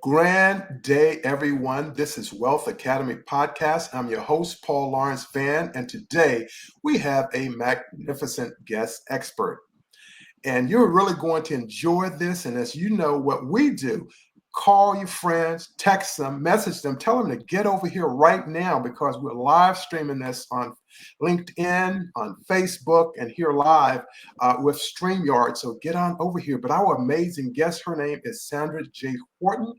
Grand day, everyone. This is Wealth Academy Podcast. I'm your host, Paul Lawrence Van, and today we have a magnificent guest expert. And you're really going to enjoy this. And as you know, what we do, call your friends, text them, message them, tell them to get over here right now because we're live streaming this on LinkedIn, on Facebook, and here live with StreamYard. So get on over here. But our amazing guest, her name is Sandra J. Horton.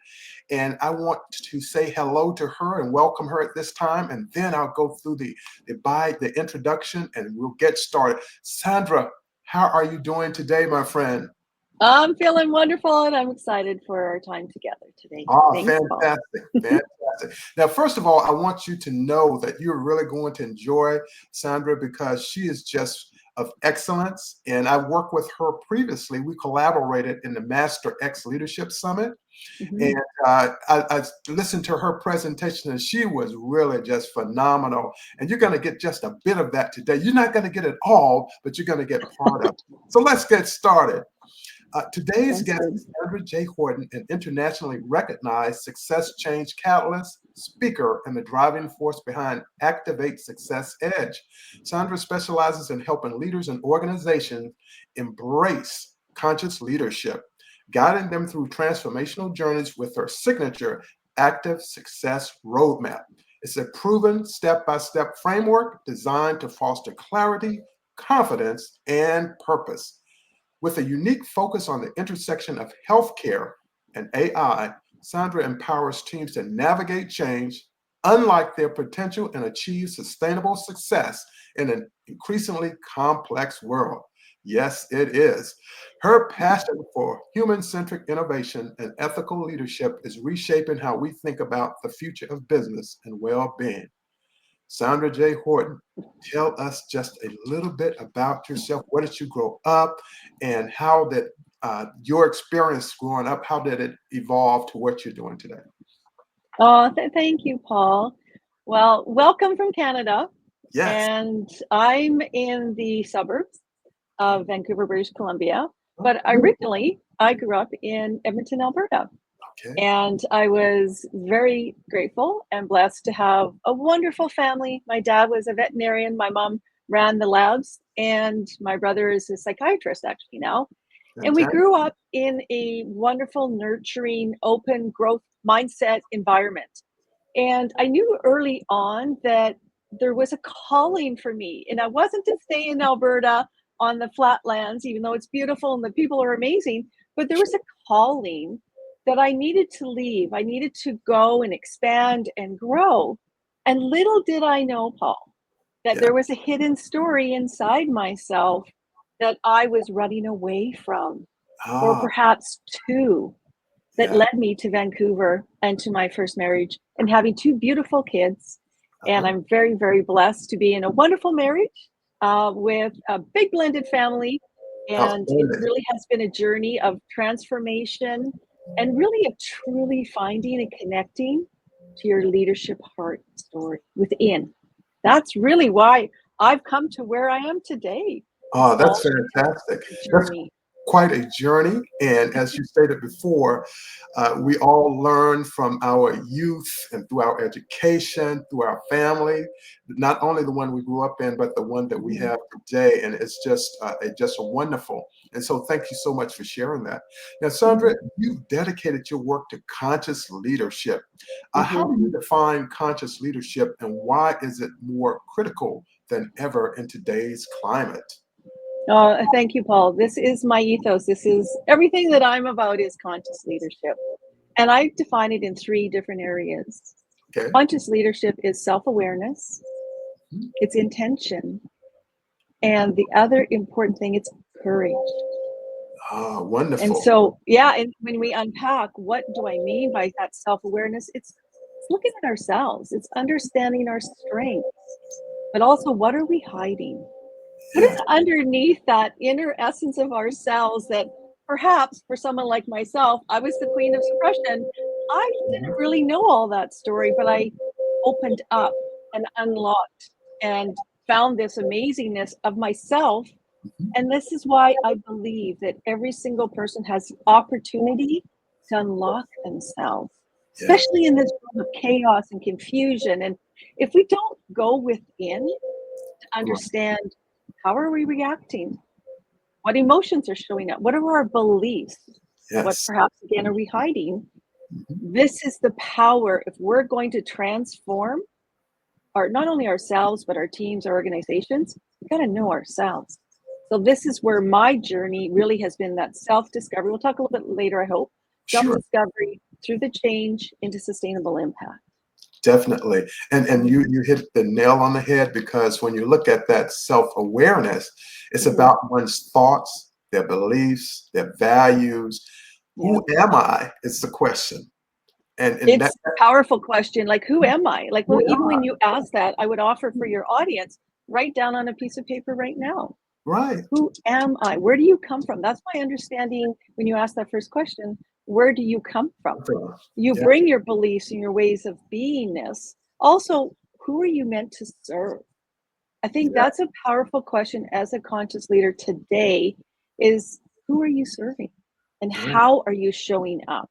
And I want to say hello to her and welcome her at this time. And then I'll go through the introduction and we'll get started. Sandra, how are you doing today, my friend? I'm feeling wonderful and I'm excited for our time together today. Oh, Thanks, Paul. fantastic. Now, first of all, I want you to know that you're really going to enjoy Sandra because she is just of excellence. And I worked with her previously. We collaborated in the Master X Leadership Summit. And I listened to her presentation and she was really just phenomenal. And you're going to get just a bit of that today. You're not going to get it all, but you're going to get part of it. So let's get started. Today's guest is Sandra J. Horton, an internationally recognized success change catalyst, speaker, and the driving force behind Activate Success Edge. Sandra specializes in helping leaders and organizations embrace conscious leadership, guiding them through transformational journeys with her signature Active Success Roadmap. It's a proven step-by-step framework designed to foster clarity, confidence, and purpose. With a unique focus on the intersection of healthcare and AI, Sandra empowers teams to navigate change, unlock their potential, and achieve sustainable success in an increasingly complex world. Yes, it is. Her passion for human-centric innovation and ethical leadership is reshaping how we think about the future of business and well-being. Sandra J. Horton, tell us just a little bit about yourself. Where did you grow up, and how did your experience growing up, how did it evolve to what you're doing today? Oh, thank you, Paul. Well, welcome from Canada. Yes. And I'm in the suburbs of Vancouver, British Columbia. But originally, I grew up in Edmonton, Alberta. Okay. And I was very grateful and blessed to have a wonderful family. My dad was a veterinarian. My mom ran the labs, and my brother is a psychiatrist actually now. And we grew up in a wonderful, nurturing, open growth mindset environment. And I knew early on that there was a calling for me. And I wasn't to stay in Alberta on the flatlands, even though it's beautiful and the people are amazing, but there was a calling that I needed to leave. I needed to go and expand and grow. And little did I know, Paul, that there was a hidden story inside myself that I was running away from, or perhaps to, that led me to Vancouver and to my first marriage and having two beautiful kids. And I'm very, very blessed to be in a wonderful marriage with a big blended family. And it really has been a journey of transformation and really of truly finding and connecting to your leadership heart story within. That's really why I've come to where I am today. Oh, that's fantastic. That's quite a journey. And as you stated before, we all learn from our youth and through our education, through our family, not only the one we grew up in, but the one that we have today. And it's just wonderful. And so thank you so much for sharing that. Now, Sandra, you've dedicated your work to conscious leadership. How do you define conscious leadership, and why is it more critical than ever in today's climate? Oh, thank you, Paul. This is my ethos. This is everything that I'm about is conscious leadership. And I define it in three different areas. Okay. Conscious leadership is self-awareness, it's intention, and the other important thing, it's courage. Oh, wonderful. And so, and when we unpack, what do I mean by that self-awareness? It's looking at ourselves. It's understanding our strengths, but also what are we hiding? What is underneath that inner essence of ourselves that perhaps for someone like myself, I was the queen of suppression. I didn't really know all that story, but I opened up and unlocked and found this amazingness of myself. And this is why I believe that every single person has the opportunity to unlock themselves, Yes. especially in this world of chaos and confusion. And if we don't go within to Right. understand how are we reacting, what emotions are showing up, what are our beliefs, what Yes. perhaps again are we hiding, Mhm. this is the power if we're going to transform our not only ourselves but our teams, our organizations. We got to know ourselves. So this is where my journey really has been, that self-discovery. We'll talk a little bit later, I hope. Sure. Self-discovery through the change into sustainable impact. Definitely. And Mhm. you hit the nail on the head, because when you look at that self-awareness, it's Mhm. about one's thoughts, their beliefs, their values. Yeah. Who am I is the question. And that It's a powerful question. Like, who am I? Like, who well, am even I? when you ask that, I would offer for your audience, write down on a piece of paper right now. Right. Who am I? Where do you come from? That's my understanding when you ask that first question. Where do you come from? You Yeah, bring your beliefs and your ways of beingness. Also, who are you meant to serve? I think yeah, that's a powerful question as a conscious leader today is who are you serving? And yeah, how are you showing up?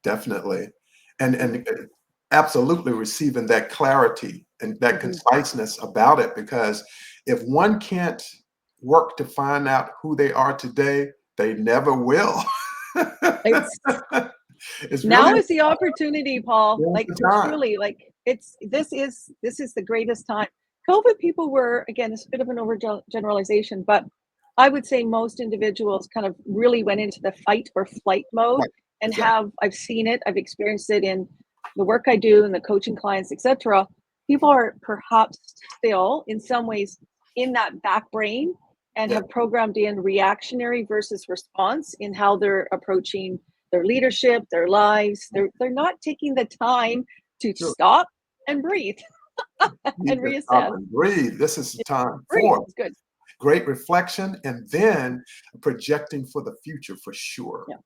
definitely. And absolutely receiving that clarity and that Mhm. conciseness about it, because if one can't work to find out who they are today, they never will. It's It's really now is the opportunity, Paul. it's Like the time. truly, like it's this is the greatest time. COVID people were, again, it's a bit of an overgeneralization, but I would say most individuals kind of really went into the fight or flight mode Right. and Exactly. I've seen it, I've experienced it in the work I do and the coaching clients, etc. People are perhaps still in some ways in that back brain and Yeah. have programmed in reactionary versus response in how they're approaching their leadership, their lives. They're not taking the time to Sure. stop and breathe Need and to stop reassess. and breathe. This is the time Breathe. for It's good. great reflection, and then projecting for the future for sure. Yeah.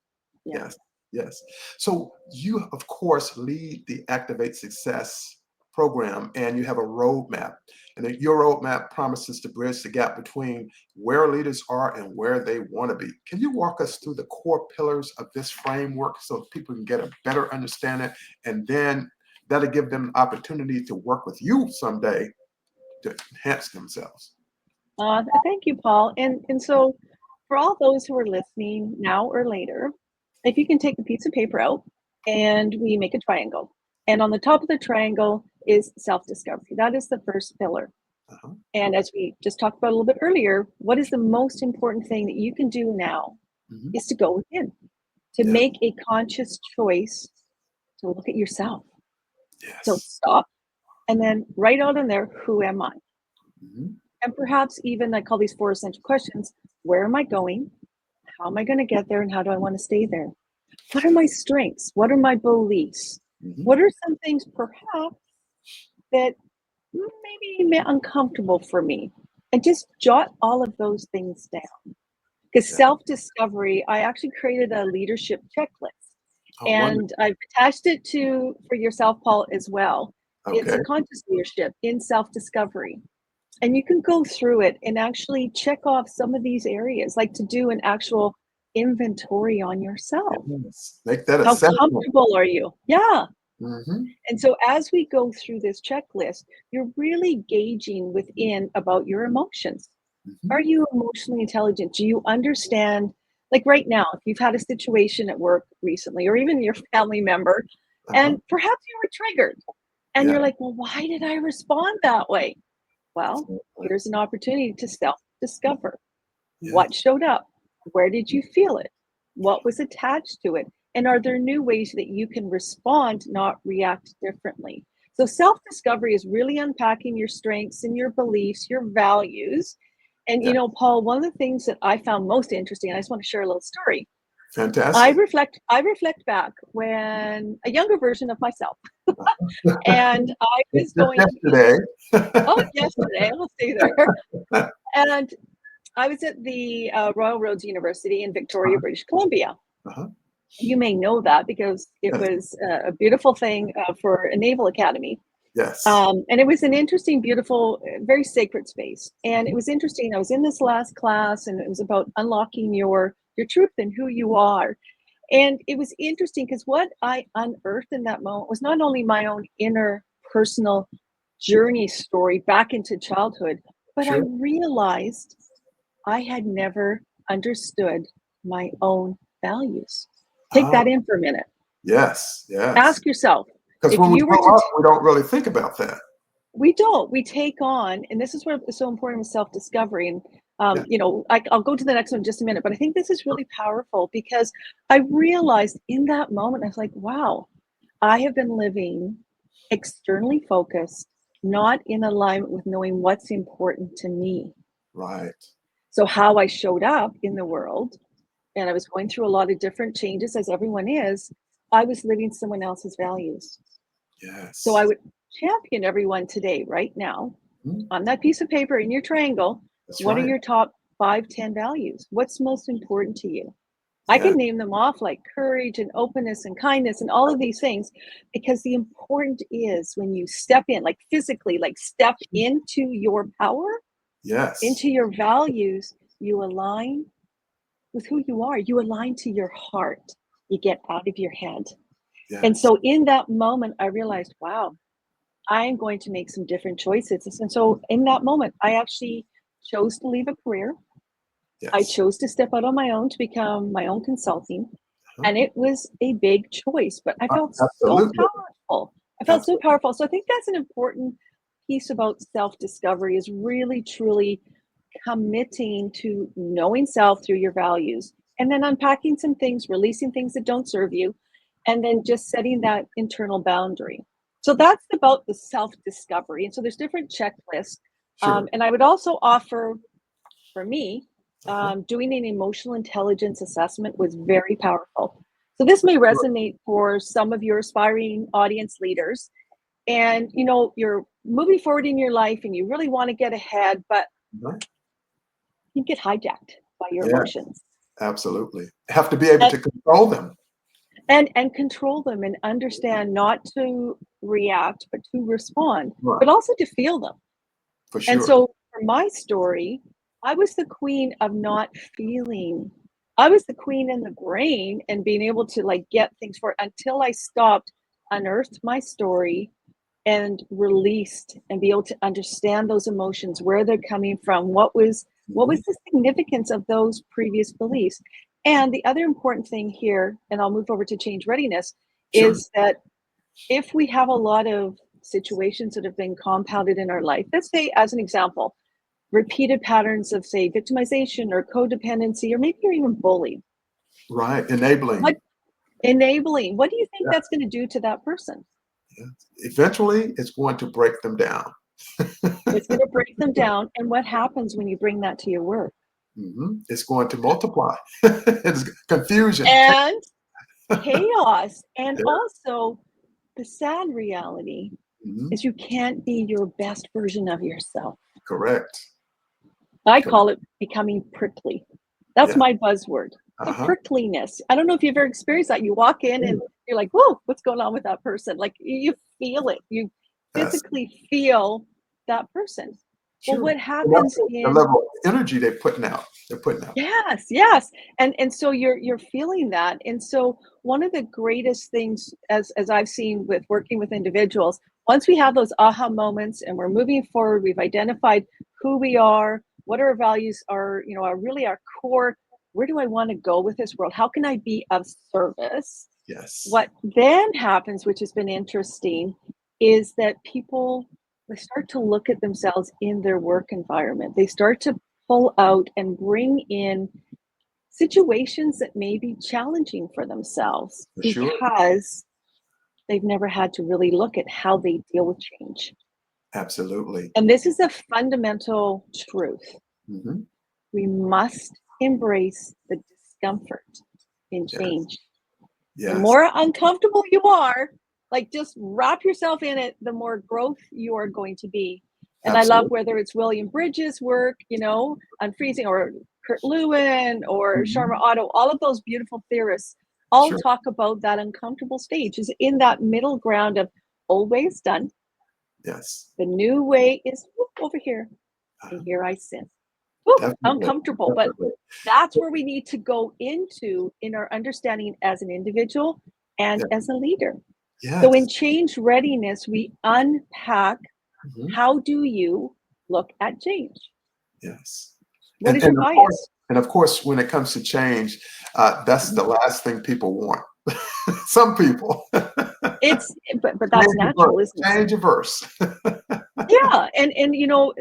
Yeah. Yes, yes. So you, of course, lead the Activate Success program, and you have a roadmap. And that your roadmap promises to bridge the gap between where leaders are and where they want to be. Can you walk us through the core pillars of this framework so people can get a better understanding, and then that'll give them an opportunity to work with you someday to enhance themselves? Thank you, Paul. And so for all those who are listening now or later, if you can take a piece of paper out and we make a triangle. And on the top of the triangle is self-discovery. That is the first pillar. Uh-huh. And as we just talked about a little bit earlier, what is the most important thing that you can do now Mhm. is to go within, to Yeah. make a conscious choice to look at yourself. So Yes. stop and then write out in there, who am I? Mhm. And perhaps even I call these four essential questions. Where am I going? How am I going to get there? And how do I want to stay there? What are my strengths? What are my beliefs? Mhm. What are some things perhaps that maybe uncomfortable for me? And just jot all of those things down. Because Yeah. self-discovery, I actually created a leadership checklist Oh, wonderful. and I've attached it to for yourself, Paul, as well. It's Okay. a conscious leadership in self-discovery. And you can go through it and actually check off some of these areas, like to do an actual inventory on yourself. Yes. Make that How assessment. comfortable are you? Yeah. Mhm. And so as we go through this checklist, you're really gauging within about your emotions. Are Mhm. you emotionally intelligent? Do you understand? Like right now, if you've had a situation at work recently, or even your family member, Uh-huh. and perhaps you were triggered and Yeah. you're like, well, why did I respond that way? Well, Exactly. here's an opportunity to self discover Yes. what showed up, where did you feel it, what was attached to it, and are there new ways that you can respond, not react differently? So, self discovery is really unpacking your strengths and your beliefs, your values. And, Yeah. Paul, one of the things that I found most interesting, I just want to share a little story. I Fantastic. reflect, I reflect back when a younger version of myself, and I was Just going, yesterday. oh, yesterday, I'll stay there. And I was at the Royal Roads University in Victoria, Uh-huh. British Columbia. Uh-huh. You may know that because it Yes. was a beautiful thing for a naval academy. Yes. And it was an interesting, beautiful, very sacred space. And it Mhm. was interesting. I was in this last class, and it was about unlocking your truth and who you are. And it was interesting because what I unearthed in that moment was not only my own inner personal journey story back into childhood, but I Sure. realized I had never understood my own values. Take Ah, that in for a minute. yes, yes. Ask yourself, Because if when we you were grow to, up, we don't really think about that. we don't, we take on, and this is what is so important with self discovery. And, Yeah. I'll go to the next one in just a minute, but I think this is really powerful because I realized in that moment, I was like, wow, I have been living externally focused, not in alignment with knowing what's important to me. Right. So, how I showed up in the world, and I was going through a lot of different changes as everyone is, I was living someone else's values. So, I Yes. would champion everyone today, right now, Mhm. on that piece of paper in your triangle. That's What are right. your top 5, 10 values? What's most important to you? I Yeah. can name them off like courage and openness and kindness and all of these things because the important is when you step in, like physically, like step into your power, into Yes. your values, you align with who you are. You align to your heart. You get out of your head. And Yes. so in that moment, I realized, wow, I'm going to make some different choices. And so in that moment, I actually chose to leave a career. I Yes. chose to step out on my own to become my own consulting. Uh-huh. And it was a big choice, but I felt so Absolutely. powerful. I felt so Absolutely. powerful. So I think that's an important piece about self-discovery is really truly committing to knowing self through your values and then unpacking some things, releasing things that don't serve you, and then just setting that internal boundary. So that's about the self-discovery. And so there's different checklists. Sure. And I would also offer for me, Uh-huh. doing an emotional intelligence assessment was very powerful. So this For may sure. resonate for some of your aspiring audience leaders. And you're moving forward in your life and you really want to get ahead, but Uh-huh. you get hijacked by your Yeah, emotions. absolutely. Have to be able And to control them. and control them and understand not to react, but to respond, Right. but also to feel them. For And sure. so for my story, I was the queen of not feeling. I was the queen in the brain and being able to like get things for it until I stopped, unearthed my story and released and be able to understand those emotions, where they're coming from, what Mhm. was the significance of those previous beliefs. And the other important thing here, and I'll move over to change readiness, Sure. is that if we have a lot of situations that have been compounded in our life, let's say, as an example, repeated patterns of, say, victimization or codependency, or maybe you're even bullied. Right. Enabling. What enabling? What do you think Yeah. that's going to do to that person? Yeah. Eventually, it's going to break them down. It's going to break them down. And what happens when you bring that to your work? It's going to multiply. It's confusion. And chaos. And Yeah. also, the sad reality Mhm. is you can't be your best version of yourself. Correct. I Correct. call it becoming prickly. That's Yeah. my buzzword. The Uh-huh. prickliness. I don't know if you've ever experienced that. You walk in and you're like, whoa, what's going on with that person? Like you feel it. You Yes. physically feel that person. Well, Sure. what And that's happens the in level of energy they're putting out. They're putting out. yes, yes. And so you're feeling that. And so one of the greatest things as I've seen with working with individuals, once we have those aha moments and we're moving forward, we've identified who we are, what our values are, are really our core. Where do I want to go with this world? How can I be of service? Yes. What then happens, which has been interesting, is that people they start to look at themselves in their work environment. They start to pull out and bring in situations that may be challenging for themselves For sure. because they've never had to really look at how they deal with change. Absolutely. And this is a fundamental truth. Hmm. We must embrace the discomfort in Yes. change. The Yes. more uncomfortable you are, like just wrap yourself in it, the more growth you are going to be. And I love Absolutely. whether it's William Bridges' work, Unfreezing, or Kurt Lewin or Sharma Mhm. Otto, all of those beautiful theorists all Sure. talk about that uncomfortable stage is in that middle ground of old way is done. Yes. The new way is over here, and Uh-huh. here I sit. Whew, Definitely. uncomfortable, but Definitely. that's where we need to go into in our understanding as an individual and Yeah. as a leader. So in Yes. change readiness, we unpack Mhm. how do you look at change? Yes. What is your And of course, bias? when it comes to change, that's the Mhm. last thing people want. Some people. It's but that's natural, isn't it? Change averse. Yeah, and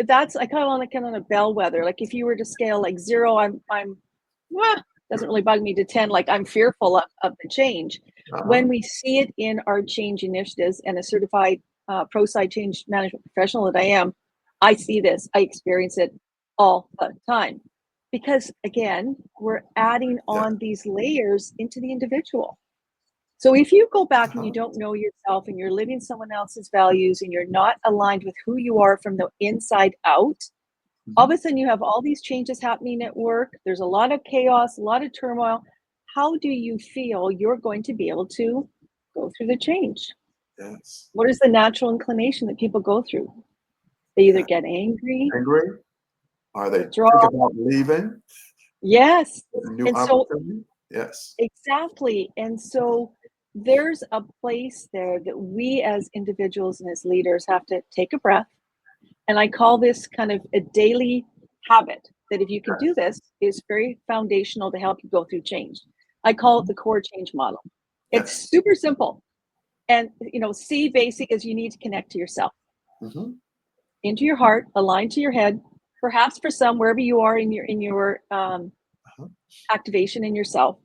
that's I kind of like kind of a bellwether. Like if you were to scale like 0, I'm doesn't really bug me to 10, like I'm fearful of the change. Uh-huh. When we see it in our change initiatives and a certified pro side change management professional that I am, I see this, I experience it all the time. Because again, we're adding Yeah. on these layers into the individual. So if you go back and you Uh-huh. don't know yourself and you're living someone else's values and you're not aligned with who you are from the inside out, all of Mhm. a sudden you have all these changes happening at work. There's a lot of chaos, a lot of turmoil. How do you feel you're going to be able to go through the change? Yes. What is the natural inclination that people go through? They either Yeah. get angry, Angry? Are they withdraw. think about leaving? Yes. New And so opportunity? Yes. exactly. And so there's a place there that we as individuals and as leaders have to take a breath. And I call this kind of a daily habit that if you can do this is very foundational to help you go through change. I call it Mhm. the core change model. Yes. It's super simple. And C basic is you need to connect to yourself, Mhm. into your heart, align to your head, perhaps for some wherever you are in your Uh-huh. activation in yourself.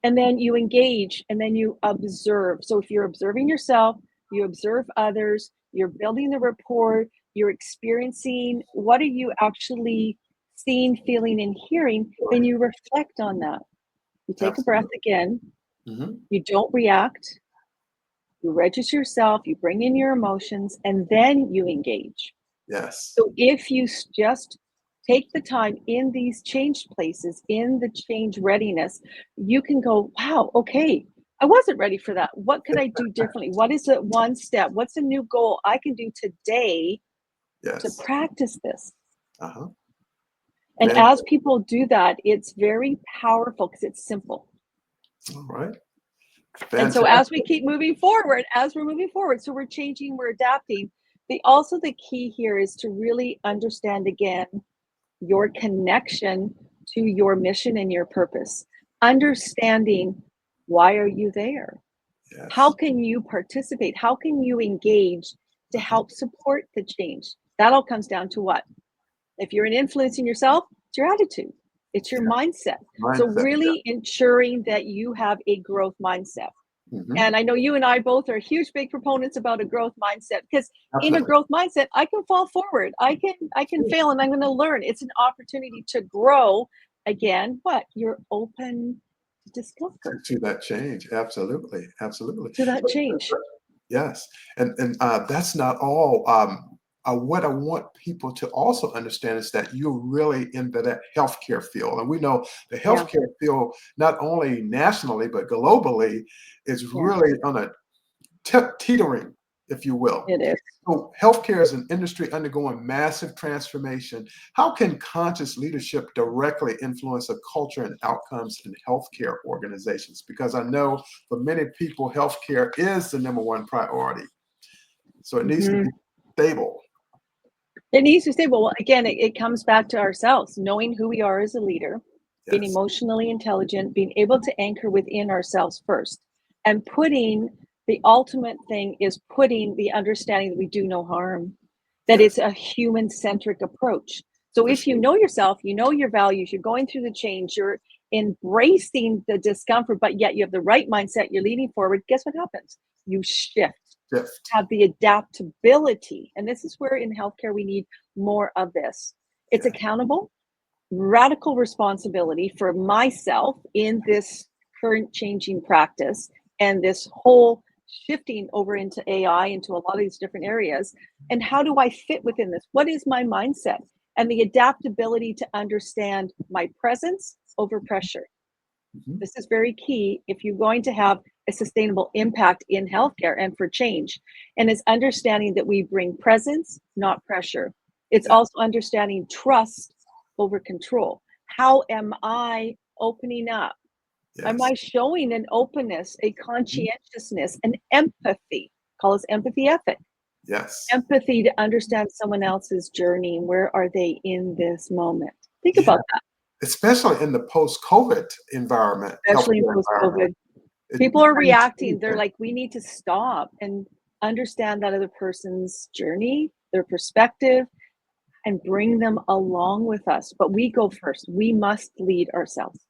And then you engage and then you observe. So if you're observing yourself, you observe others, you're building the rapport, you're experiencing what are you actually seeing, feeling, and hearing, then you reflect on that. You take a breath Absolutely. again, Mhm. you don't react, you register yourself, you bring in your emotions, and then you engage. Yes. So if you just take the time in these change places, in the change readiness, you can go, wow, okay, I wasn't ready for that. What could I do differently? What is the one step? What's a new goal I can do today to Yes. practice this? Uh-huh. And Then as people do that, it's very powerful because it's simple. all right. And so as we Fantastic. keep moving forward, as we're moving forward, so we're changing, we're adapting. The key here is to really understand again your connection to your mission and your purpose. Understanding why are you there? How Yes. can you participate? How can you engage to Uh-huh. help support the change? That all comes down to what? If you're an influence in yourself, it's your attitude, it's your Yeah. mindset. So Mindset. really ensuring that you have a growth mindset. Mhm. And I know you and I both are huge big proponents about a growth mindset because in a Absolutely. growth mindset, I can fall forward. I can Sure. fail and I'm going to learn. It's an opportunity to grow. Again, what? You're open to discomfort, To that change. Absolutely. Absolutely. to that change. Yes, and that's not all. What I want people to also understand is that you're really in that healthcare field, and we know the Yeah, healthcare field, not only nationally but globally, is yeah, really on a teetering, if you will. it is. So, healthcare is an industry undergoing massive transformation. How can conscious leadership directly influence the culture and outcomes in healthcare organizations? Because I know for many people, healthcare is the number one priority. So it needs to Mhm. be stable. It needs to stay. Well, again, it comes back to ourselves, knowing who we are as a leader, being Yes. emotionally intelligent, being able to anchor within ourselves first, and putting the ultimate thing is putting the understanding that we do no harm, that Yes. it's a human centric approach. So For if you sure. know yourself, you know your values, you're going through the change, you're embracing the discomfort, but yet you have the right mindset, you're leading forward, guess what happens? You shift, Shift. have the adaptability. And this is where in healthcare we need more of this. It's Yeah. accountable, radical responsibility for myself in this current changing practice and this whole shifting over into AI, into a lot of these different areas. And how do I fit within this? What is my mindset? And the adaptability to understand my presence over pressure. Mhm. This is very key if you're going to have a sustainable impact in healthcare and for change. And it's understanding that we bring presence, not pressure. It's Yeah. also understanding trust over control? How am I opening up? Am Yes. I showing an openness, a Mhm. conscientiousness, an empathy? Call us empathy ethic. Yes. Empathy to understand someone else's journey and where are they in this moment. Think Yeah. about that, Especially in the post-COVID environment, especially in healthcare environment. post-COVID. It People are rings reacting. true They're there. like, we need to stop and understand that other person's journey, their perspective, and bring them along with us. But we go first. We must lead ourselves.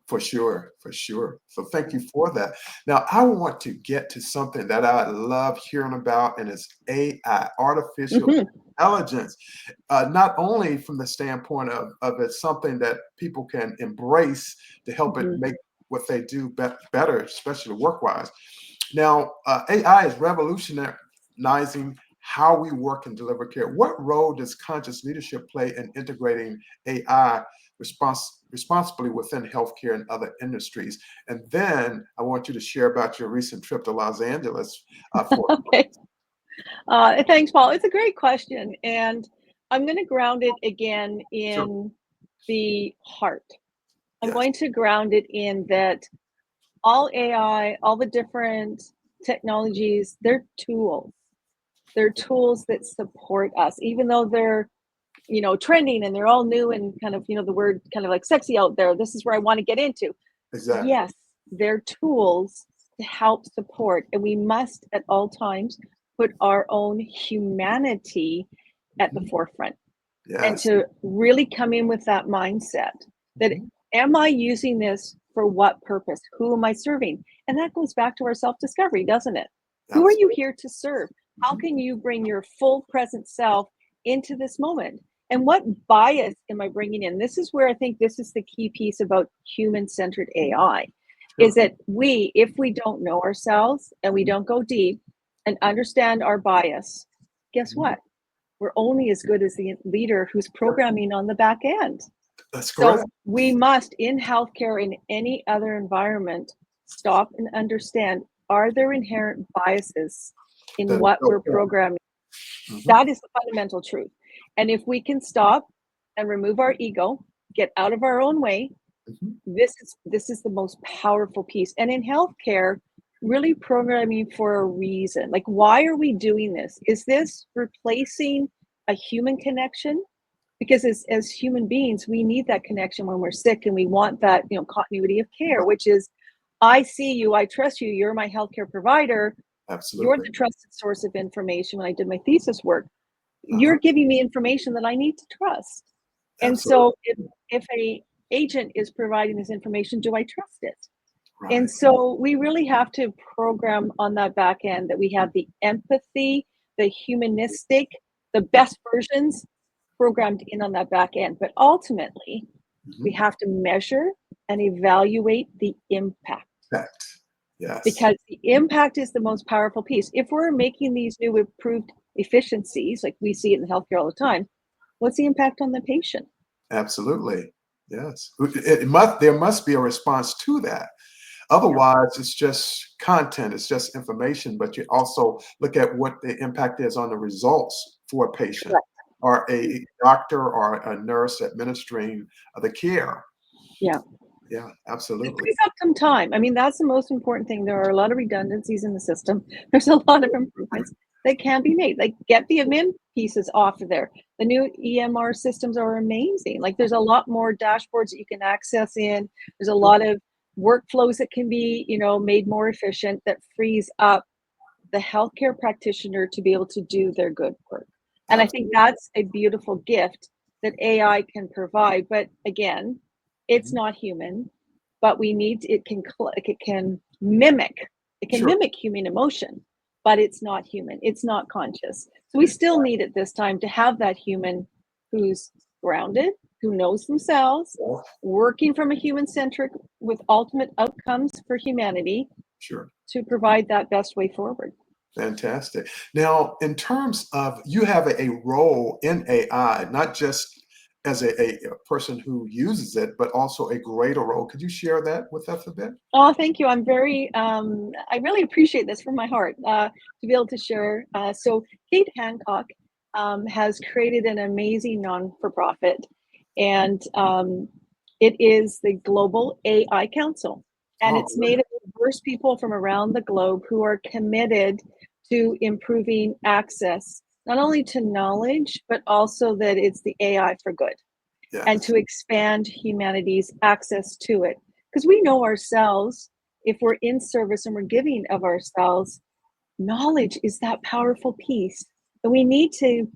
For sure, for sure. So thank you for that. Now, I want to get to something that I love hearing about, and it's AI, artificial Mhm, intelligence. Not only from the standpoint of it's something that people can embrace to help it mhm. make what they do better, especially work-wise. Now, AI is revolutionizing how we work and deliver care. What role does conscious leadership play in integrating AI responsibly within healthcare and other industries? And then I want you to share about your recent trip to Los Angeles for Okay. Thanks, Paul. It's a great question. And I'm going to ground it again sure. in the heart. I'm Yes. going to ground it in that all AI, all the different technologies, they're tools. They're tools that support us, even though they're, trending and they're all new and kind of, the word kind of like sexy out there. This is where I want to get into. Exactly. Yes, they're tools to help support, and we must at all times put our own humanity at the Mhm. forefront and Yes. to really come in with that mindset that Mhm. am I using this for what purpose? Who am I serving? And that goes back to our self discovery, doesn't it? Who are you Absolutely. here to serve? How Mhm. can you bring your full present self into this moment? And what bias am I bringing in? This is where I think this is the key piece about human-centered AI is Sure. that if we don't know ourselves and we Mhm. don't go deep and understand our bias, guess Mhm. what? We're only as good as the leader who's programming on the back end. That's So correct. we must, in healthcare, in any other environment, stop and understand, are there inherent biases in That what built we're in. programming? Mhm. That is the fundamental truth. And if we can stop and remove our ego, get out of our own way, Mhm. this is the most powerful piece. And in healthcare, really programming for a reason. Like, why are we doing this? Is this replacing a human connection? Because as human beings, we need that connection when we're sick, and we want that, continuity of care, which is, I see you, I trust you, you're my healthcare provider, you're Absolutely. the trusted source of information. When I did my thesis work, Uh-huh. you're giving me information that I need to trust. And Absolutely. so if a agent is providing this information, do I trust it? And Right. so we really have to program on that back end that we have the empathy, the humanistic, the best versions programmed in on that back end. But ultimately, we Mhm. have to measure and evaluate the impact, Fact. Yes. because the impact is the most powerful piece. If we're making these new improved efficiencies, like we see it in healthcare all the time, what's the impact on the patient? Absolutely. Yes. There must be a response to that. Yeah, Otherwise, it's just content, it's just information, but you also look at what the impact is on the results for a patient correct. or a doctor or a nurse administering the care. Yeah. Yeah, It absolutely. frees up some time. I mean, that's the most important thing. There are a lot of redundancies in the system. There's a lot of improvements that can be made. Like, get the admin pieces off of there. The new EMR systems are amazing. Like, there's a lot more dashboards that you can access in. There's a Sure. lot of workflows that can be, made more efficient, that frees up the healthcare practitioner to be able to do their good work. And I think Absolutely. that's a beautiful gift that AI can provide. But again, it's Mhm. not human, but we need it can mimic Sure. human emotion, but it's not human. It's not conscious. So we still need at this time to have that human who's grounded, who knows themselves, Well, working from a human centric with ultimate outcomes for humanity sure. to provide that best way forward. Fantastic. Now, in terms of you have a role in AI, not just as a person who uses it, but also a greater role. Could you share that with us a bit? Oh, thank you. I really appreciate this from my heart to be able to share. So, Kate Hancock has created an amazing non for profit. And it is the Global AI Council. And Oh, it's great. made of diverse people from around the globe who are committed to improving access, not only to knowledge, but also that it's the AI for good and Yes. to expand humanity's access to it. Because we know ourselves, if we're in service and we're giving of ourselves, knowledge is that powerful piece. And we need to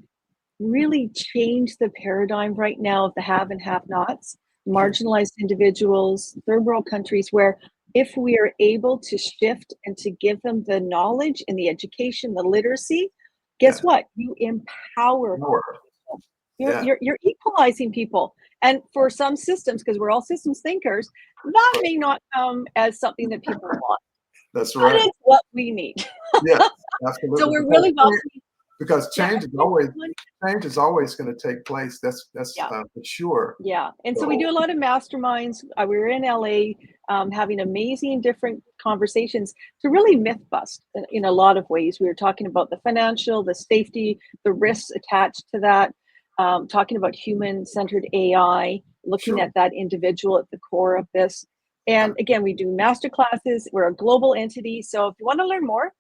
really change the paradigm right now of the have and have nots, Sure. marginalized individuals, third world countries, where if we are able to shift and to give them the knowledge and the education, the literacy, guess Yes. what? You empower More. people. Yeah. You're equalizing people. And for some systems, because we're all systems thinkers, that may not come as something that people want, That's but right. it's what we need. Yes, So absolutely. we're really welcoming. Because Yeah, change is always going to take place. That's yeah. for sure. Yeah, and so we So do a lot of masterminds. We were in LA, having amazing different conversations to really myth bust in a lot of ways. We were talking about the financial, the safety, the risks attached to that, talking about human-centered AI, looking sure. at that individual at the core of this. Yeah, And again, we do master classes. We're a global entity. So if you want to learn more,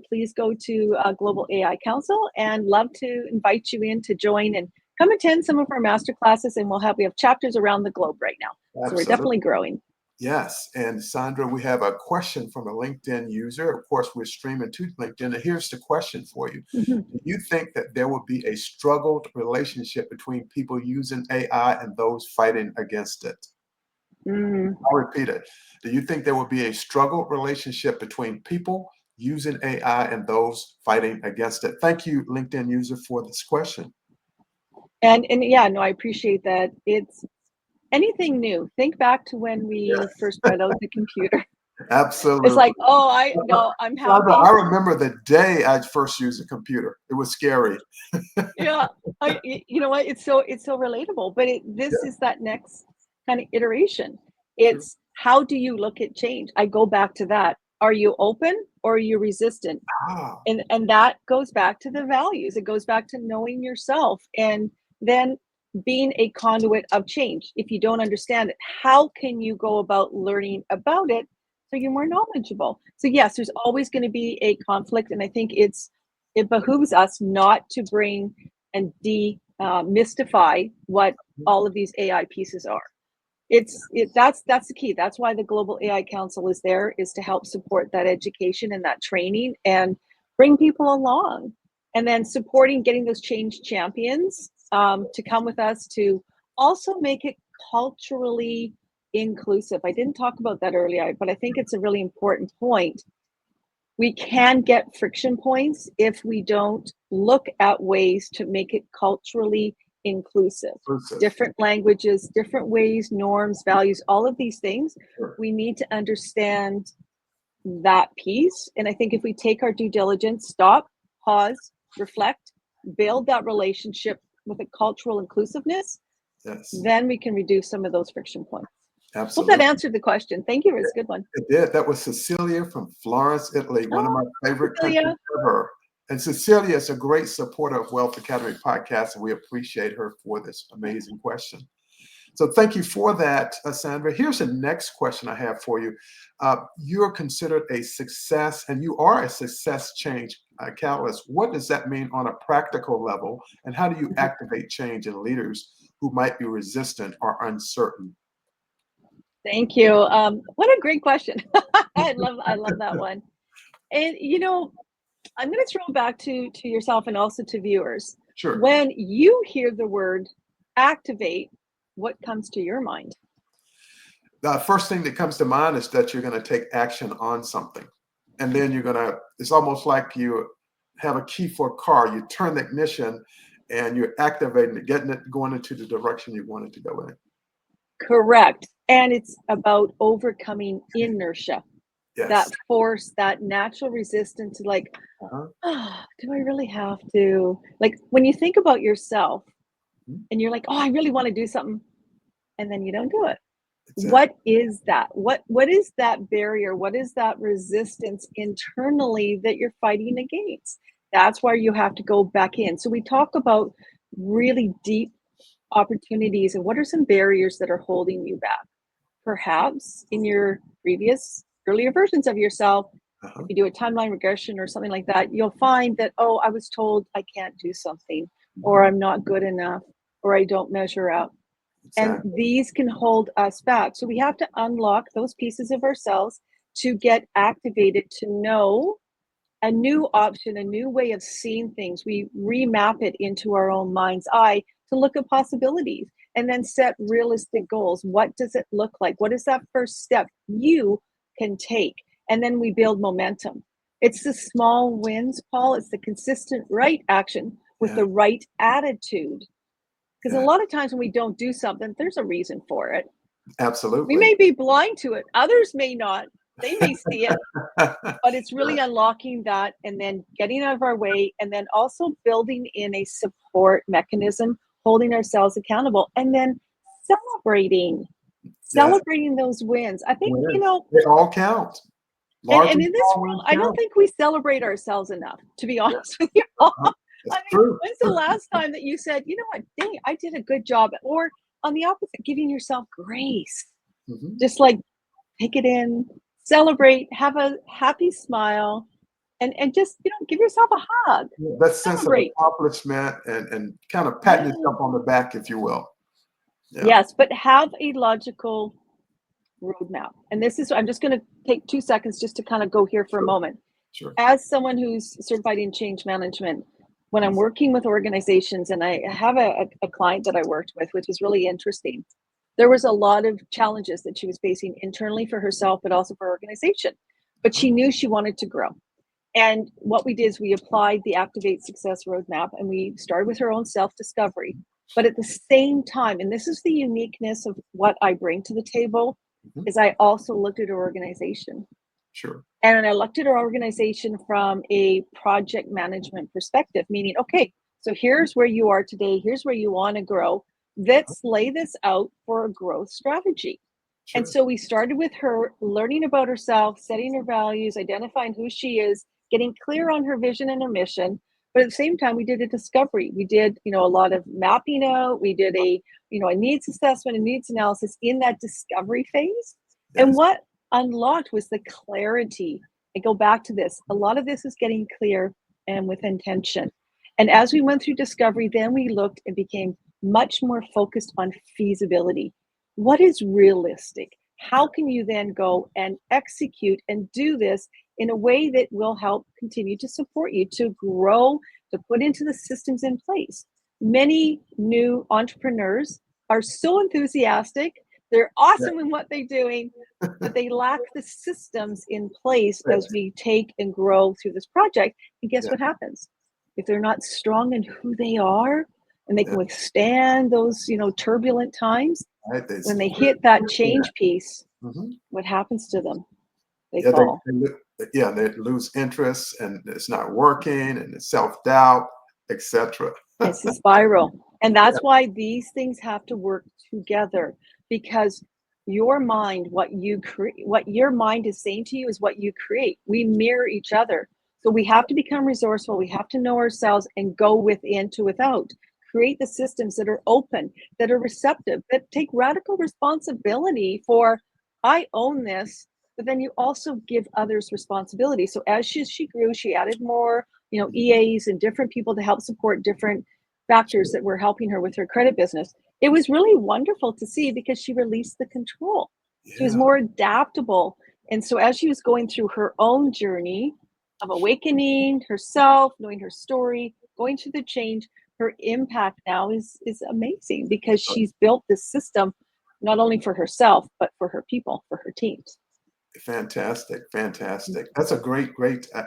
please go to Global AI Council and love to invite you in to join and come attend some of our master classes, and we have chapters around the globe right now. So we're definitely absolutely. growing. Yes. And Sandra, we have a question from a LinkedIn user. Of course, we're streaming to LinkedIn. And here's the question for you. Mhm. Do you think that there will be a struggled relationship between people using AI and those fighting against it? Mm. I'll repeat it. Do you think there will be a struggled relationship between people using AI and those fighting against it? Thank you, LinkedIn user, for this question. And yeah, no, I appreciate that. It's anything new. Think back to when we Yes, first brought out the computer. It's absolutely. like, oh, I no, I'm Sandra, I happy. remember the day I first used a computer. It was scary. Yeah, you know what? It's so relatable. But this Yeah, is that next kind of iteration. true. It's how do you look at change? I go back to that. Are you open or are you resistant? Ah, And that goes back to the values. It goes back to knowing yourself and then being a conduit of change. If you don't understand it, how can you go about learning about it so you're more knowledgeable? So yes, there's always going to be a conflict, and I think it behooves us not to bring and mystify what all of these AI pieces are. That's the key. That's why the Global AI Council is there, is to help support that education and that training and bring people along. And then supporting getting those change champions to come with us to also make it culturally inclusive. I didn't talk about that earlier, but I think it's a really important point. We can get friction points if we don't look at ways to make it culturally inclusive. inclusive. Different languages, different ways, norms, values, all of these things. Sure. We need to understand that piece. And I think if we take our due diligence, stop, pause, reflect, build that relationship with a cultural inclusiveness, Yes, then we can reduce some of those friction points. Hope that absolutely. answered the question. Thank you. It's a good one. It did. That was Cecilia from Florence, Italy, one of Oh, my favorite countries Cecilia. ever. And Cecilia is a great supporter of Wealth Academy podcast, and we appreciate her for this amazing question. So thank you for that, Sandra. Here's the next question I have for you. You're considered a success, and you are a success change catalyst. What does that mean on a practical level, and how do you activate change in leaders who might be resistant or uncertain? Thank you. What a great question. I love that one. And I'm going to throw back to yourself and also to viewers. Sure. When you hear the word activate, what comes to your mind? The first thing that comes to mind is that you're going to take action on something. And then it's almost like you have a key for a car. You turn the ignition and you're activating it, getting it going into the direction you want it to go in. Correct. And it's about overcoming inertia, that Yes. force, that natural resistance, like, Uh-huh. oh, do I really have to? Like when you think about yourself Mhm. and you're like, oh, I really want to do something, and then you don't do it. Exactly. What is that? What is that barrier? What is that resistance internally that you're fighting against? That's why you have to go back in. So we talk about really deep opportunities and what are some barriers that are holding you back? Perhaps in your previous earlier versions of yourself, if Uh-huh. you do a timeline regression or something like that, you'll find that, oh, I was told I can't do something, or Mhm. I'm not good enough, or I don't measure up. And Exactly. these can hold us back. So we have to unlock those pieces of ourselves to get activated to know a new option, a new way of seeing things. We remap it into our own mind's eye to look at possibilities and then set realistic goals. What does it look like? What is that first step you can take? And then we build momentum. It's the small wins, Paul. It's the consistent right action with Yeah. the right attitude. Because a Yeah. lot of times when we don't do something, there's a reason for it. We Absolutely. may be blind to it, others may not. They may see it, but it's really unlocking that and then getting out of our way and then also building in a support mechanism, holding ourselves accountable, and then celebrating, Yes. celebrating those wins. I think, Winners. They all count. Large and and in this small world, ones I don't count. think we celebrate ourselves enough, to be Yeah. honest with you. Uh-huh. I That's mean, true. when's the last time that you said, you know what, dang, I did a good job? Or on the opposite, giving yourself grace, Mhm. just like take it in, celebrate, have a happy smile, and just, give yourself a hug. Yeah, that sense of Celebrate. accomplishment and kind of patting Yeah. yourself on the back, if you will. Yeah. Yes, but have a logical roadmap. And this is, I'm just going to take 2 seconds just to kind of go here for a Sure. moment. Sure. As someone who's certified in change management, when I'm Mhm. working with organizations, and I have a client that I worked with, which was really interesting. There was a lot of challenges that she was facing internally for herself, but also for her organization. But Uh-huh. she knew she wanted to grow. And what we did is we applied the Activate Success Roadmap and we started with her own self discovery. But at the same time, and this is the uniqueness of what I bring to the table, Mhm. is I also looked at her organization. Sure. And I looked at her organization from a project management perspective, meaning, okay, so here's where you are today, here's where you want to grow. Uh-huh. Let's lay this out for a growth strategy. And Sure. so we started with her learning about herself, setting her values, identifying who she is, getting clear on her vision and her mission. But at the same time, we did a discovery. We did, a lot of mapping out. We did a needs assessment and needs analysis in that discovery phase. And Yes. what unlocked was the clarity. I go back to this. A lot of this is getting clear and with intention. And as we went through discovery, then we looked and became much more focused on feasibility. What is realistic? Yeah. How can you then go and execute and do this in a way that will help continue to support you to grow, to put into the systems in place? Many new entrepreneurs are so enthusiastic, they're Yeah. awesome in what they're doing, but they lack the systems in place as Yes. we take and grow through this project. And guess Yeah. what happens? If they're not strong in who they are and they Yeah. can withstand those, turbulent times, Right. They when they quit. hit that Quit that. change piece, Mhm. what happens to them? They Yeah. fall. They lose interest and it's not working and it's self-doubt, etc. It's a spiral. And that's why these things have to work together because your mind, what you create, what your mind is saying to you is what you create. We mirror each other. So we have to become resourceful. We have to know ourselves and go within to without. Create the systems that are open, that are receptive, that take radical responsibility for, I own this, but then you also give others responsibility. So as she grew, she added more, EAs and different people to help support different factors Sure. that were helping her with her credit business. It was really wonderful to see because she released the control. She was Yeah. more adaptable. And so as she was going through her own journey of awakening herself, knowing her story, going through the change, her impact now is amazing because she's built this system not only for herself, but for her people, for her teams. Fantastic, fantastic. That's a great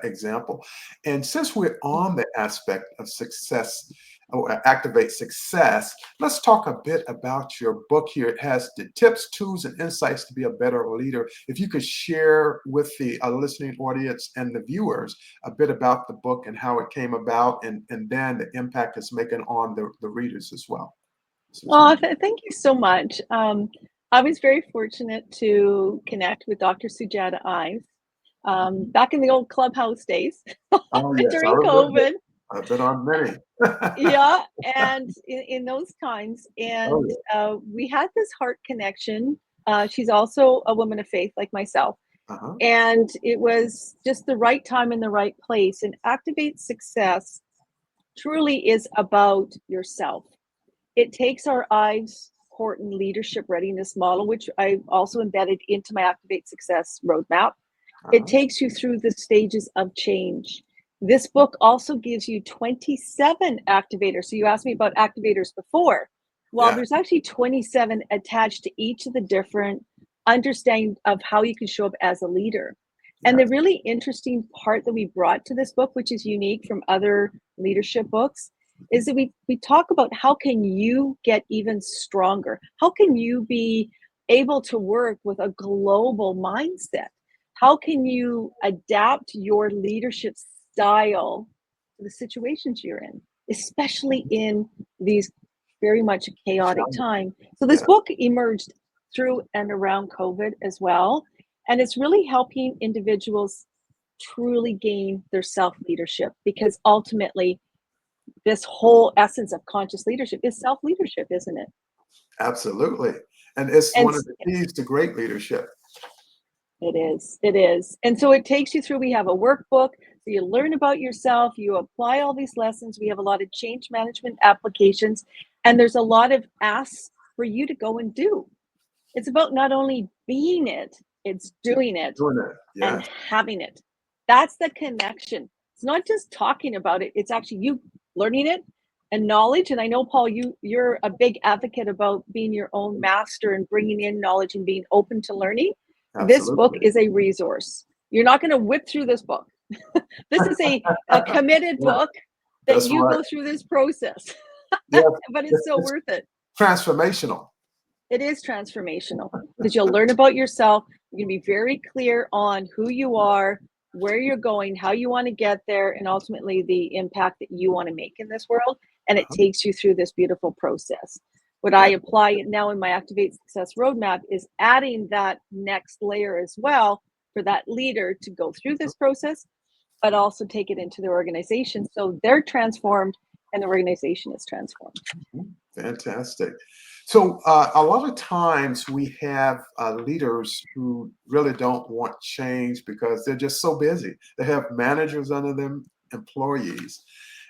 example. And since we're on the aspect of success, or activate success, let's talk a bit about your book here. It has the tips, tools, and insights to be a better leader. If you could share with the listening audience and the viewers a bit about the book and how it came about, and then the impact it's making on the readers as well. Susan. Oh, thank you so much. I was very fortunate to connect with Dr. Sujata Ives Mhm. back in the old clubhouse days Oh, yes, I during remember. COVID. I've been on many. Yeah, and in those times, Oh, and yeah. we had this heart connection. She's also a woman of faith, like myself, Uh-huh. and it was just the right time in the right place. And Activate Success truly is about yourself. It takes our Ives Horton leadership readiness model, which I've also embedded into my Activate Success roadmap. It Uh-huh. takes you through the stages of change. This book also gives you 27 activators. So you asked me about activators before. Well, Yeah. there's actually 27 attached to each of the different understanding of how you can show up as a leader. And Yeah. the really interesting part that we brought to this book, which is unique from other leadership books, is that we talk about how can you get even stronger? How can you be able to work with a global mindset? How can you adapt your leadership style to the situations you're in, especially in these very much chaotic Challenge. time? So this Yeah. book emerged through and around COVID as well, and it's really helping individuals truly gain their self leadership, because ultimately this whole essence of conscious leadership is self leadership, isn't it? Absolutely. And it's And one of the keys to great leadership. it is. It is. And so it takes you through, we have a workbook. So you learn about yourself, you apply all these lessons. We have a lot of change management applications, and there's a lot of asks for you to go and do. It's about not only being it, it's doing it Doing that. and Yes. having it. That's the connection. It's not just talking about it, it's actually you learning it and knowledge. And I know, Paul, you're a big advocate about being your own master and bringing in knowledge and being open to learning. This book Absolutely. is a resource. You're not going to whip through this book. This is a committed Yeah, book that that's you right. go through this process, Yeah. but it's so It's worth it. transformational. It is transformational because you'll learn about yourself. You can be very clear on who you are, where you're going, how you want to get there, and ultimately the impact that you want to make in this world. And it Uh-huh. takes you through this beautiful process. What I Yeah. apply now in my Activate Success roadmap is adding that next layer as well for that leader to go through this process, but also take it into their organization so they're transformed and the organization is transformed. Mhm. Fantastic. So, a lot of times we have leaders who really don't want change because they're just so busy. They have managers under them, employees,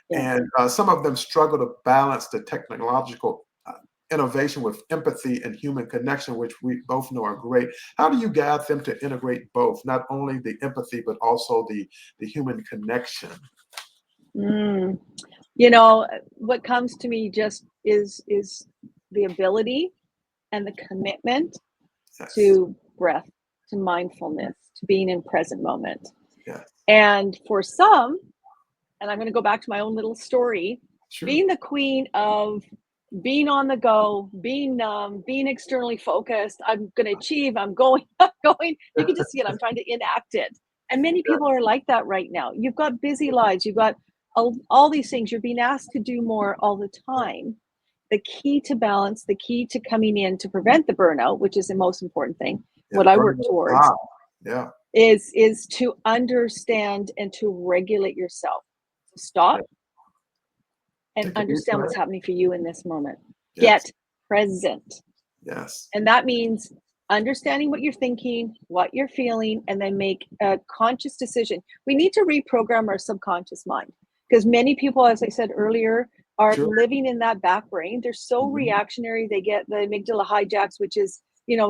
Yeah. and some of them struggle to balance the technological innovation with empathy and human connection, which we both know are great. How do you guide them to integrate both, not only the empathy but also the human connection? Mm. You know, what comes to me just is the ability and the commitment Yes. to breath, to mindfulness, to being in present moment. Yes. And for some, and I'm going to go back to my own little story, Sure. being the queen of being on the go, being numb, being externally focused, I'm going to achieve, I'm going, I'm going. You can just see it. I'm trying to enact it. And many people are like that right now. You've got busy lives, you've got all these things. You're being asked to do more all the time. The key to balance, the key to coming in to prevent the burnout, which is the most important thing, Yeah. what The I burden work of towards God. Yeah. is to understand and to regulate yourself. Yeah. Stop and Take a deep understand what's breath. happening for you in this moment. Yes. Get present. Yes. And that means understanding what you're thinking, what you're feeling, and then make a conscious decision. We need to reprogram our subconscious mind because many people, as I said earlier, are Sure. living in that back brain. They're so Mhm. reactionary. They get the amygdala hijacks, which is,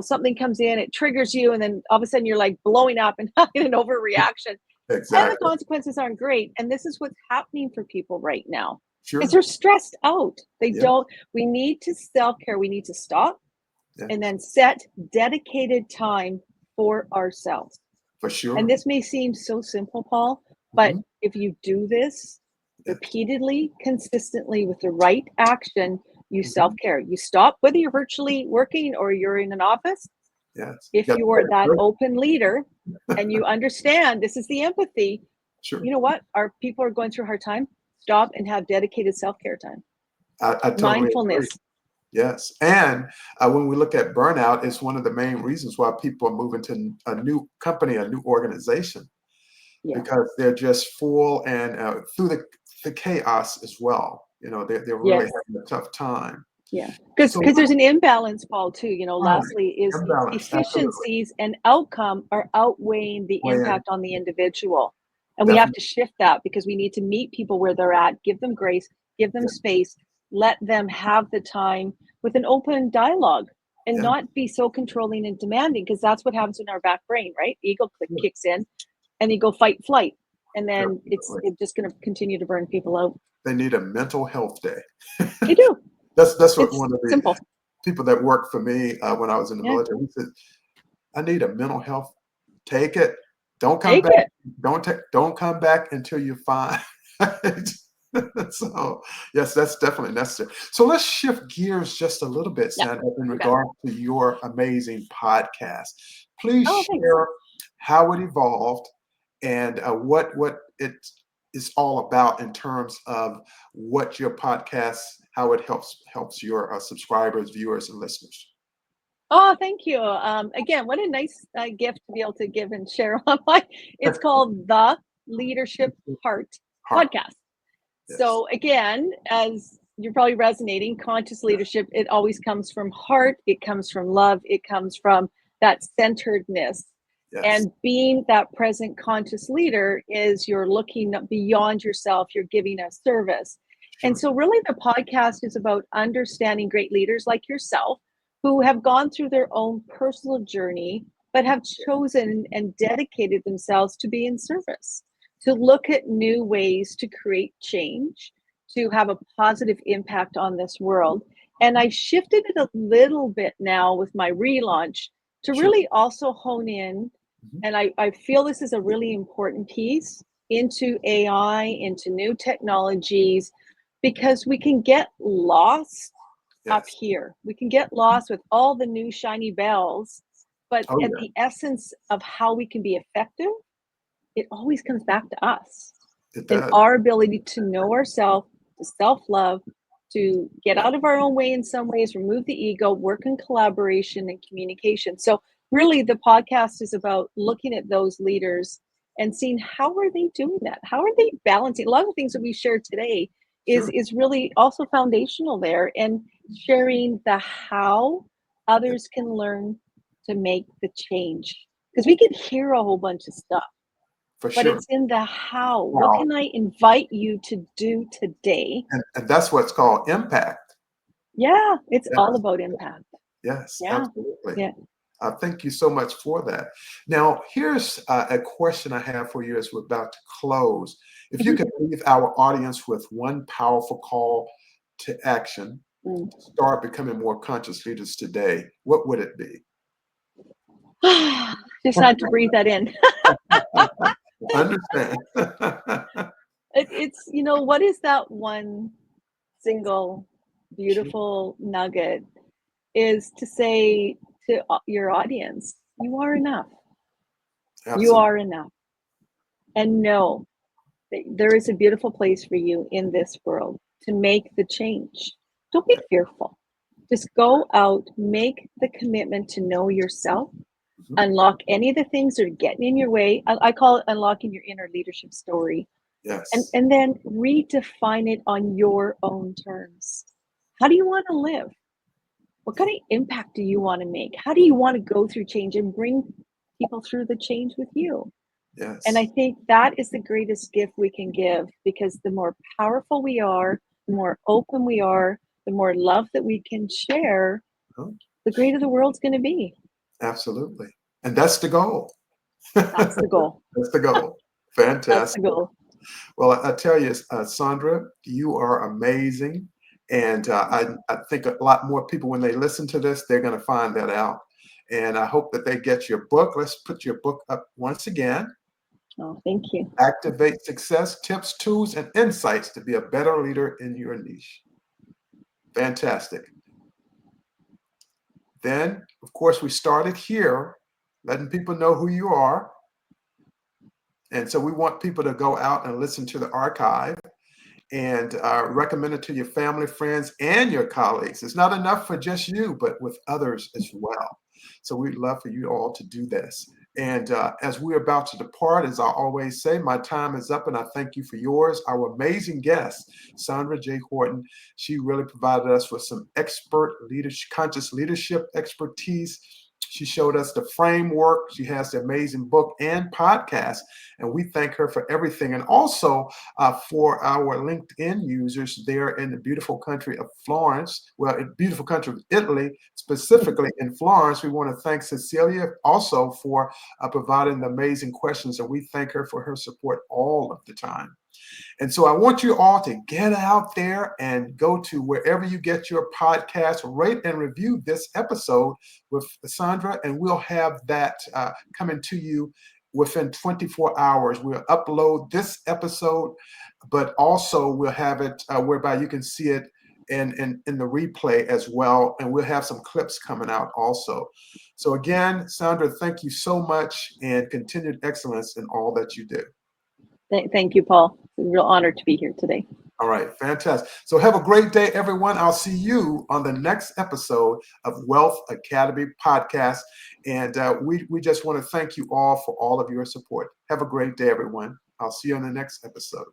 something comes in, it triggers you, and then all of a sudden you're like blowing up and having an overreaction. And the Exactly. consequences aren't great. And this is what's happening for people right now is Sure. they're stressed out. They Yeah. don't, we need to self-care. We need to stop Yeah. and then set dedicated time for ourselves. For And sure. this may seem so simple, Paul, but Mhm. if you do this Yes. repeatedly, consistently with the right action, you Mhm. self-care. You stop, whether you're virtually working or you're in an office, Yes. if Got to you take are a that break. open leader and you understand this is the empathy, Sure. you know what? Our people are going through a hard time. Stop and have dedicated self-care time. I totally agree. Mindfulness. Yes. And when we look at burnout, it's one of the main reasons why people are moving to a new company, a new organization, Yeah. because they're just full and the chaos as well. They're really Yes. having a tough time. Yeah, because So there's an imbalance, Paul, too. right, Lastly, is imbalance, absolutely. efficiencies and outcome are outweighing the When impact on the individual. And we have definitely, to shift that because we need to meet people where they're at, give them grace, give them yeah, space, let them have the time with an open dialogue and yeah, not be so controlling and demanding because that's what happens in our back brain, right? Ego yeah, kicks in and you go fight, flight. And then definitely. it's just going to continue to burn people out. They need a mental health day. They do. That's what It's one of the simple. people that worked for me when I was in the Yeah. military. He said, "I need a mental health. Take it. Don't come Take back. it. Don't come back until you're fine." So yes, that's definitely necessary. So let's shift gears just a little bit, Yeah. Sandra, in Okay. regard to your amazing podcast. Please Oh, thanks. share how it evolved and what it is all about in terms of what your podcast, how it helps your subscribers, viewers, and listeners. Oh, thank you. Again, what a nice gift to be able to give and share online. It's called the Leadership Heart Heart, Podcast. yes, So again, as you're probably resonating, conscious leadership, it always comes from heart, it comes from love, it comes from that centeredness. yes, And being that present conscious leader is you're looking beyond yourself, you're giving a service. And sure, so really the podcast is about understanding great leaders like yourself who have gone through their own personal journey but have chosen and dedicated themselves to be in service, to look at new ways to create change, to have a positive impact on this world. And I shifted it a little bit now with my relaunch to sure. really also hone in. Mhm. And I feel this is a really important piece into AI, into new technologies, because we can get lost up Yes. here. We can get lost with all the new shiny bells, but Oh at yeah, the essence of how we can be effective, it always comes back to us it and does. our ability to know ourselves, to self love, to get Yeah, out of our own way in some ways, remove the ego, work in collaboration and communication. So, really, the podcast is about looking at those leaders and seeing how are they doing that? How are they balancing? A lot of the things that we shared today sure. is really also foundational there and sharing the how Yeah, others can learn to make the change. Because we can hear a whole bunch of stuff for but sure. it's in the how. What Wow. can I invite you to do today? And that's what's called impact. Yeah, it's all Yes, about impact. yes, Yeah, absolutely. yeah. Thank you so much for that. Now, here's a question I have for you as we're about to close. If you Mhm. could leave our audience with one powerful call to action Mm. to start becoming more conscious leaders today, what would it be? Just had to breathe that in. Understand. It's, what is that one single Sure. beautiful nugget is to say to your audience, you are enough. You Absolutely. are enough. And know that there is a beautiful place for you in this world to make the change. Don't be Yeah. fearful. Just go out, make the commitment to know yourself, Mhm. unlock any of the things that are getting in your way. I call it unlocking your inner leadership story. And, Yes. and then redefine it on your own terms. How do you want to live? What Yeah. kind of impact do you want to make? How do you want to go through change and bring people through the change with you? And I Yes. think that is the greatest gift we can give because the more powerful we are, the more open we are, the more love that we can share, Huh? the greater the world's going to be. Absolutely. And that's the goal. That's the goal. That's the goal. That's the Fantastic. goal. Well, I tell you, Sandra, you are amazing. And I think a lot more people, when they listen to this, they're going to find that out. And I hope that they get your book. Let's put your book up once again. Oh, thank you. Activate Success Tips, Tools, and Insights to be a better leader in your niche. Fantastic. Then, of course, we started here, letting people know who you are. And so we want people to go out and listen to the archive and recommend it to your family, friends, and your colleagues. It's not enough for just you, but with others as well. So we'd love for you all to do this. And as we're about to depart, as I always say, my time is up and I thank you for yours. Our amazing guest, Sandra J. Horton, she really provided us with some expert leadership, conscious leadership expertise. She showed us the framework. She has the amazing book and podcast, and we thank her for everything. And also for our LinkedIn users there in the beautiful country of Florence, well, beautiful country of Italy, specifically in Florence, we want to thank Cecilia also for providing the amazing questions, and we thank her for her support all of the time. And so I want you all to get out there and go to wherever you get your podcast, rate and review this episode with Sandra, and we'll have that coming to you within 24 hours. We'll upload this episode, but also we'll have it whereby you can see it in the replay as well. And we'll have some clips coming out also. So again, Sandra, thank you so much and continued excellence in all that you do. Thank you, Paul. It's a real honor to be here today. All right, fantastic. So have a great day, everyone. I'll see you on the next episode of Wealth Academy Podcast. And we just want to thank you all for all of your support. Have a great day, everyone. I'll see you on the next episode.